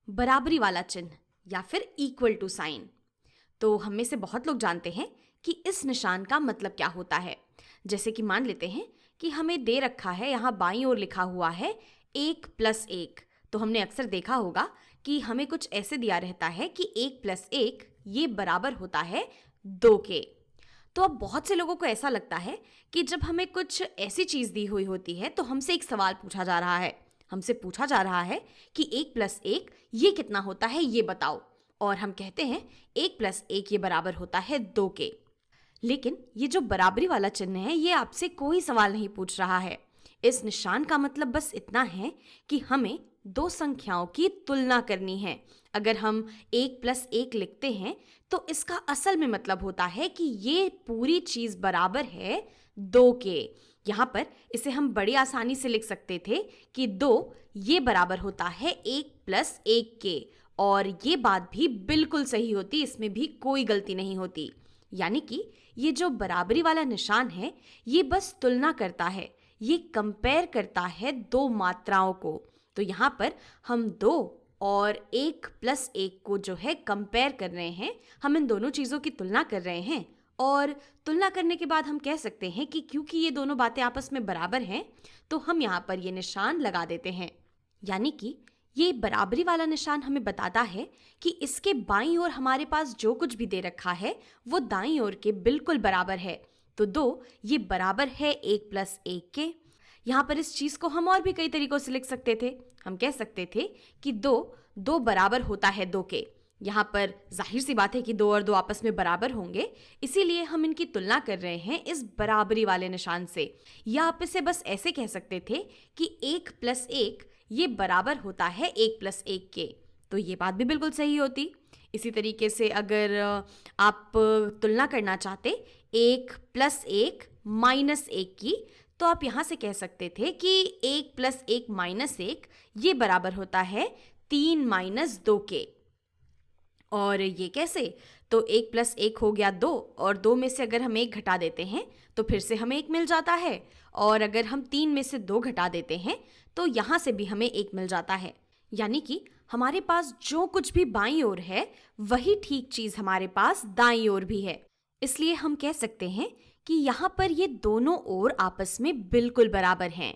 बराबरी वाला चिन्ह या फिर इक्वल टू साइन। तो हम में से बहुत लोग जानते हैं कि इस निशान का मतलब क्या होता है। जैसे कि मान लेते हैं कि हमें दे रखा है, यहाँ बाईं ओर लिखा हुआ है 1+1। तो हमने अक्सर देखा होगा कि हमें कुछ ऐसे दिया रहता है कि 1+1 ये बराबर होता है 2 के। तो अब बहुत से लोगों को ऐसा लगता है कि जब हमें कुछ ऐसी चीज़ दी हुई होती है तो हमसे एक सवाल पूछा जा रहा है। हमसे पूछा जा रहा है कि 1+1 ये कितना होता है, ये बताओ। और हम कहते हैं 1+1 ये बराबर होता है 2 के। लेकिन ये जो बराबरी वाला चिन्ह है, ये आपसे कोई सवाल नहीं पूछ रहा है। इस निशान का मतलब बस इतना है कि हमें दो संख्याओं की तुलना करनी है। अगर हम 1+1 लिखते हैं तो इसका असल में मतलब होता है कि ये पूरी चीज बराबर है 2 के। यहाँ पर इसे हम बड़ी आसानी से लिख सकते थे कि 2 ये बराबर होता है 1+1 के। और ये बात भी बिल्कुल सही होती, इसमें भी कोई गलती नहीं होती। यानी कि ये जो बराबरी वाला निशान है, ये बस तुलना करता है, ये कंपेयर करता है दो मात्राओं को। तो यहाँ पर हम 2 और 1+1 को जो है कंपेयर कर रहे हैं, हम इन दोनों चीज़ों की तुलना कर रहे हैं। और तुलना करने के बाद हम कह सकते हैं कि क्योंकि ये दोनों बातें आपस में बराबर हैं, तो हम यहाँ पर ये निशान लगा देते हैं। यानी कि ये बराबरी वाला निशान हमें बताता है कि इसके बाईं ओर हमारे पास जो कुछ भी दे रखा है वो दाईं ओर के बिल्कुल बराबर है। तो 2 ये बराबर है 1+1 के। यहाँ पर इस चीज को हम और भी कई तरीकों से लिख सकते थे। हम कह सकते थे कि 2 बराबर होता है 2 के। यहाँ पर जाहिर सी बात है कि 2 और 2 आपस में बराबर होंगे, इसीलिए हम इनकी तुलना कर रहे हैं इस बराबरी वाले निशान से। या आप इसे बस ऐसे कह सकते थे कि 1+1 ये बराबर होता है 1+1 के। तो ये बात भी बिल्कुल सही होती। इसी तरीके से अगर आप तुलना करना चाहते 1+1 -1 की, तो आप यहाँ से कह सकते थे कि 1+1 -1 ये बराबर होता है 3-2 के। और ये कैसे? तो 1+1 हो गया 2, और 2 में से अगर हम 1 घटा देते हैं तो फिर से हमें 1 मिल जाता है। और अगर हम 3 में से 2 घटा देते हैं तो यहाँ से भी हमें 1 मिल जाता है। यानी कि हमारे पास जो कुछ भी बाईं ओर है, वही ठीक चीज़ हमारे पास दाईं ओर भी है। इसलिए हम कह सकते हैं कि यहाँ पर ये दोनों ओर आपस में बिल्कुल बराबर हैं।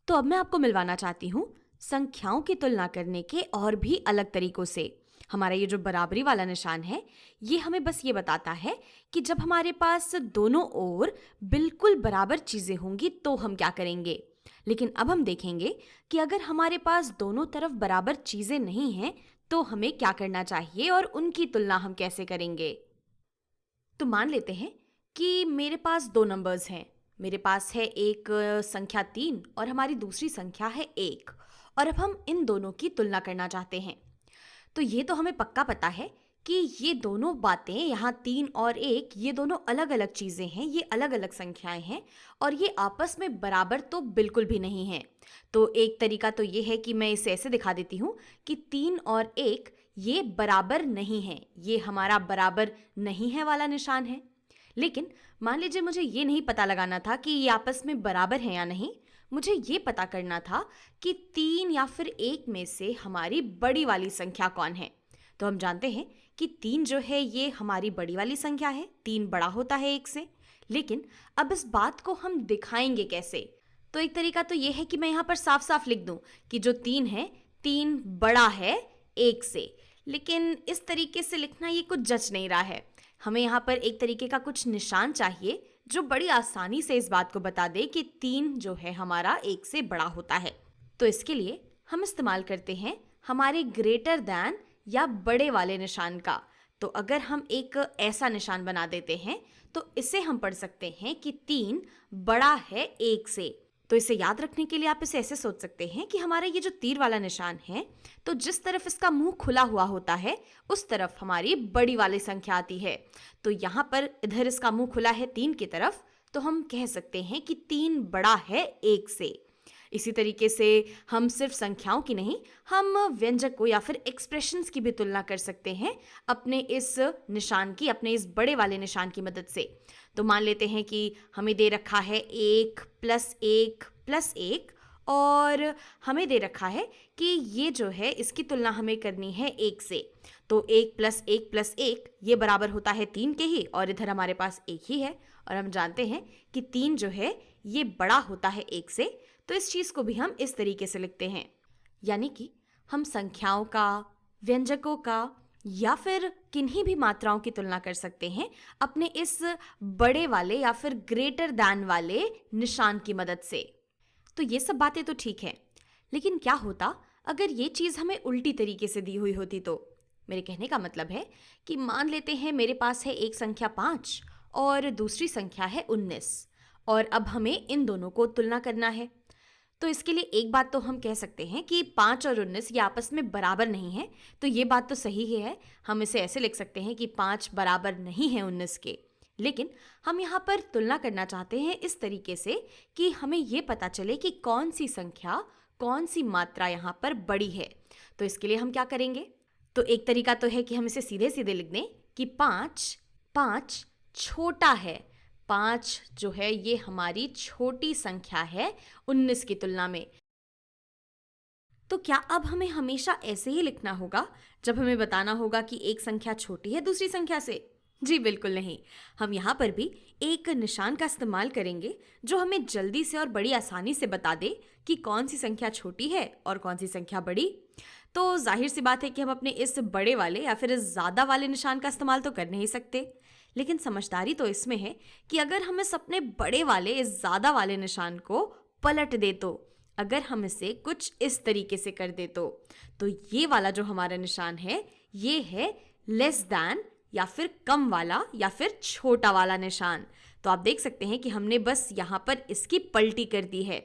तो अब मैं आपको मिलवाना चाहती हूँ संख्याओं की तुलना करने के और भी अलग तरीकों से। हमारा ये जो बराबरी वाला निशान है, ये हमें बस ये बताता है कि जब हमारे पास दोनों ओर बिल्कुल बराबर चीज़ें होंगी तो हम क्या करेंगे। लेकिन अब हम देखेंगे कि अगर हमारे पास दोनों तरफ बराबर चीज़ें नहीं हैं तो हमें क्या करना चाहिए और उनकी तुलना हम कैसे करेंगे। तो मान लेते हैं कि मेरे पास 2 नंबर्स हैं। मेरे पास है एक संख्या 3 और हमारी दूसरी संख्या है 1। और अब हम इन दोनों की तुलना करना चाहते हैं। तो ये तो हमें पक्का पता है कि ये दोनों बातें, यहाँ 3 और 1, ये दोनों अलग अलग चीज़ें हैं, ये अलग अलग संख्याएं हैं और ये आपस में बराबर तो बिल्कुल भी नहीं हैं। तो एक तरीका तो ये है कि मैं इसे ऐसे दिखा देती हूँ कि 3 और 1 ये बराबर नहीं है, ये हमारा बराबर नहीं है वाला निशान है। लेकिन मान लीजिए मुझे ये नहीं पता लगाना था कि ये आपस में बराबर हैं या नहीं। मुझे ये पता करना था कि 3 या फिर 1 में से हमारी बड़ी वाली संख्या कौन है। तो हम जानते हैं कि 3 जो है ये हमारी बड़ी वाली संख्या है, 3 बड़ा होता है 1 से। लेकिन अब इस बात को हम दिखाएंगे कैसे? तो एक तरीका तो ये है कि मैं यहाँ पर साफ साफ लिख दूँ कि जो 3 है, 3 बड़ा है 1 से। लेकिन इस तरीके से लिखना ये कुछ जच नहीं रहा है। हमें यहाँ पर एक तरीके का कुछ निशान चाहिए जो बड़ी आसानी से इस बात को बता दे कि 3 जो है हमारा 1 से बड़ा होता है। तो इसके लिए हम इस्तेमाल करते हैं हमारे ग्रेटर दैन या बड़े वाले निशान का। तो अगर हम एक ऐसा निशान बना देते हैं तो इसे हम पढ़ सकते हैं कि 3 बड़ा है 1 से। तो इसे याद रखने के लिए आप इसे ऐसे सोच सकते हैं कि हमारा ये जो तीर वाला निशान है, तो जिस तरफ इसका मुंह खुला हुआ होता है उस तरफ हमारी बड़ी वाली संख्या आती है। तो यहाँ पर इधर इसका मुंह खुला है 3 की तरफ, तो हम कह सकते हैं कि 3 बड़ा है 1 से। इसी तरीके से हम सिर्फ संख्याओं की नहीं, हम व्यंजकों या फिर एक्सप्रेशंस की भी तुलना कर सकते हैं अपने इस निशान की, अपने इस बड़े वाले निशान की मदद से। तो मान लेते हैं कि हमें दे रखा है 1+1+1 और हमें दे रखा है कि ये जो है इसकी तुलना हमें करनी है 1 से। तो 1 प्लस 1 प्लस 1 ये बराबर होता है 3 के ही, और इधर हमारे पास 1 ही है और हम जानते हैं कि 3 जो है ये बड़ा होता है 1 से। तो इस चीज़ को भी हम इस तरीके से लिखते हैं, यानी कि हम संख्याओं का, व्यंजकों का या फिर किन्हीं भी मात्राओं की तुलना कर सकते हैं अपने इस बड़े वाले या फिर ग्रेटर दैन वाले निशान की मदद से। तो ये सब बातें तो ठीक है, लेकिन क्या होता अगर ये चीज़ हमें उल्टी तरीके से दी हुई होती? तो मेरे कहने का मतलब है कि मान लेते हैं मेरे पास है एक संख्या 5 और दूसरी संख्या है 19, और अब हमें इन दोनों को तुलना करना है। तो इसके लिए एक बात तो हम कह सकते हैं कि 5 और 19 ये आपस में बराबर नहीं है। तो ये बात तो सही ही है, हम इसे ऐसे लिख सकते हैं कि 5 बराबर नहीं है 19 के। लेकिन हम यहाँ पर तुलना करना चाहते हैं इस तरीके से कि हमें ये पता चले कि कौन सी संख्या, कौन सी मात्रा यहाँ पर बड़ी है। तो इसके लिए हम क्या करेंगे? तो एक तरीका तो है कि हम इसे सीधे सीधे लिख दें कि 5 छोटा है। 5 जो है ये हमारी छोटी संख्या है 19 की तुलना में। तो क्या अब हमें हमेशा ऐसे ही लिखना होगा जब हमें बताना होगा कि एक संख्या छोटी है दूसरी संख्या से? जी बिल्कुल नहीं। हम यहाँ पर भी एक निशान का इस्तेमाल करेंगे जो हमें जल्दी से और बड़ी आसानी से बता दे कि कौन सी संख्या छोटी है और कौन सी संख्या बड़ी। तो जाहिर सी बात है कि हम अपने इस बड़े वाले या फिर इस ज़्यादा वाले निशान का इस्तेमाल तो कर नहीं सकते, लेकिन समझदारी तो इसमें है कि अगर हम इस अपने बड़े वाले, इस ज़्यादा वाले निशान को पलट दे, तो अगर हम इसे कुछ इस तरीके से कर दे तो ये वाला जो हमारा निशान है ये है लेस दैन या फिर कम वाला या फिर छोटा वाला निशान। तो आप देख सकते हैं कि हमने बस यहाँ पर इसकी पलटी कर दी है।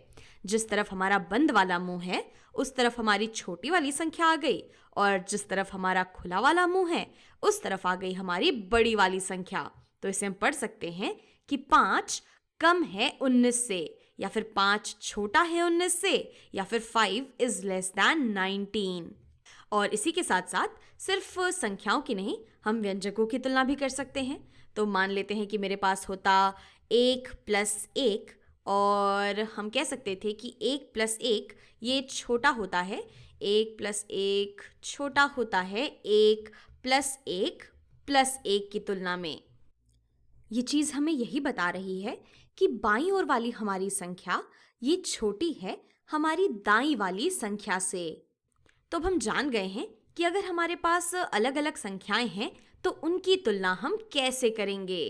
जिस तरफ हमारा बंद वाला मुंह है उस तरफ हमारी छोटी वाली संख्या आ गई, और जिस तरफ हमारा खुला वाला मुंह है उस तरफ आ गई हमारी बड़ी वाली संख्या। तो इसे हम पढ़ सकते हैं कि 5 कम है 19 से, या फिर 5 छोटा है 19 से, या फिर 5 इज लेस दैन 19। और इसी के साथ साथ सिर्फ संख्याओं की नहीं, हम व्यंजकों की तुलना भी कर सकते हैं। तो मान लेते हैं कि मेरे पास होता 1 प्लस 1, और हम कह सकते थे कि 1 प्लस 1 ये छोटा होता है, 1 प्लस 1 छोटा होता है 1 प्लस 1 प्लस 1 की तुलना में। ये चीज़ हमें यही बता रही है कि बाईं ओर वाली हमारी संख्या ये छोटी है हमारी दाईं वाली संख्या से। तो अब हम जान गए हैं कि अगर हमारे पास अलग अलग संख्याएं हैं तो उनकी तुलना हम कैसे करेंगे।